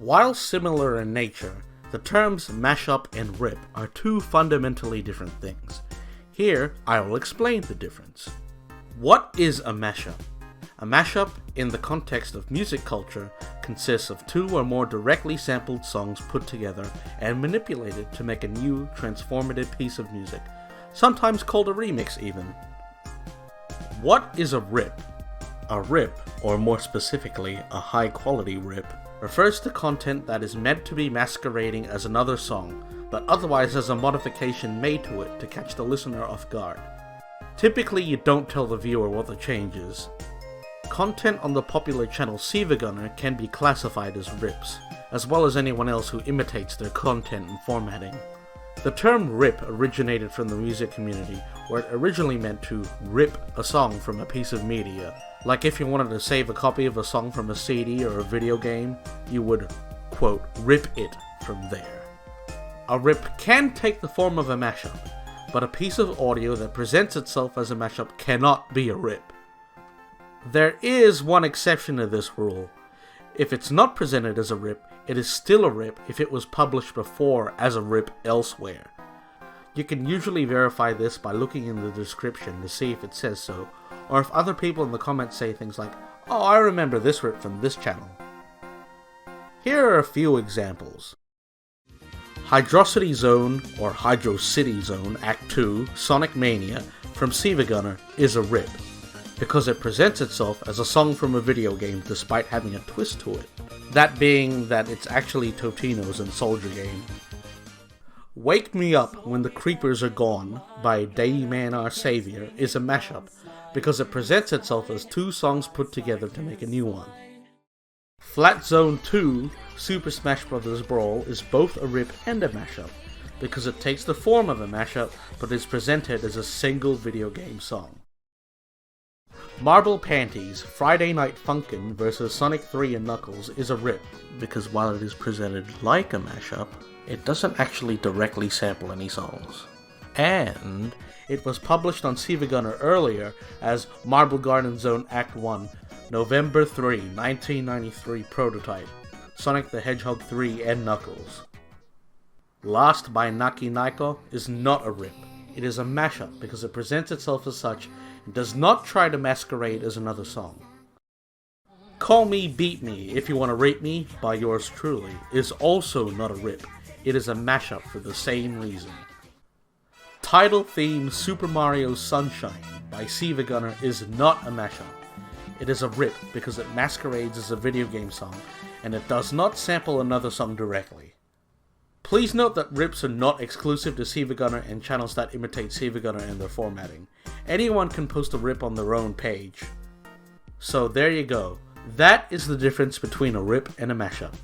While similar in nature, the terms mashup and rip are two fundamentally different things. Here, I will explain the difference. What is a mashup? A mashup, in the context of music culture, consists of two or more directly sampled songs put together and manipulated to make a new, transformative piece of music, sometimes called a remix even. What is a rip? A rip, or more specifically, a high-quality rip, refers to content that is meant to be masquerading as another song, but otherwise has a modification made to it to catch the listener off guard. Typically, you don't tell the viewer what the change is. Content on the popular channel Sivagunner can be classified as rips, as well as anyone else who imitates their content and formatting. The term rip originated from the music community, where it originally meant to rip a song from a piece of media. Like if you wanted to save a copy of a song from a CD or a video game, you would, quote, rip it from there. A rip can take the form of a mashup, but a piece of audio that presents itself as a mashup cannot be a rip. There is one exception to this rule. If it's not presented as a rip, it is still a rip if it was published before as a rip elsewhere. You can usually verify this by looking in the description to see if it says so, or if other people in the comments say things like, "Oh, I remember this rip from this channel." Here are a few examples. Hydrocity Zone, or Hydro City Zone, Act 2, Sonic Mania, from Sivagunner is a rip, because it presents itself as a song from a video game despite having a twist to it. That being that it's actually Totino's and Soldier Game. Wake Me Up When the Creepers Are Gone by Dayman Our Savior is a mashup, because it presents itself as two songs put together to make a new one. Flat Zone 2, Super Smash Bros. Brawl is both a rip and a mashup, because it takes the form of a mashup but is presented as a single video game song. Marble Panties, Friday Night Funkin' vs Sonic 3 and Knuckles is a rip, because while it is presented like a mashup, it doesn't actually directly sample any songs. And it was published on Sivagunner earlier as Marble Garden Zone Act 1, November 3, 1993 prototype, Sonic the Hedgehog 3 and Knuckles. Last by Naki Naiko is not a rip. It is a mashup because it presents itself as such and does not try to masquerade as another song. Call Me Beat Me If You Want to Rape Me by yours truly is also not a rip. It is a mashup for the same reason. Title theme Super Mario Sunshine by Sivagunner is not a mashup. It is a rip because it masquerades as a video game song and it does not sample another song directly. Please note that rips are not exclusive to Sivagunner and channels that imitate Sivagunner in their formatting. Anyone can post a rip on their own page. So there you go. That is the difference between a rip and a mashup.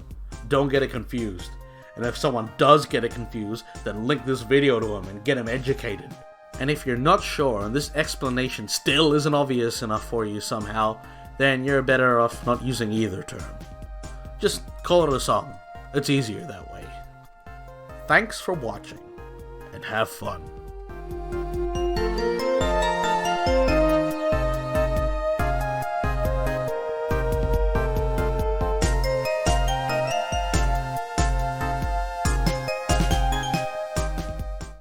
Don't get it confused. And if someone does get it confused, then link this video to them and get them educated. And if you're not sure and this explanation still isn't obvious enough for you somehow, then you're better off not using either term. Just call it a song. It's easier that way. Thanks for watching, and have fun.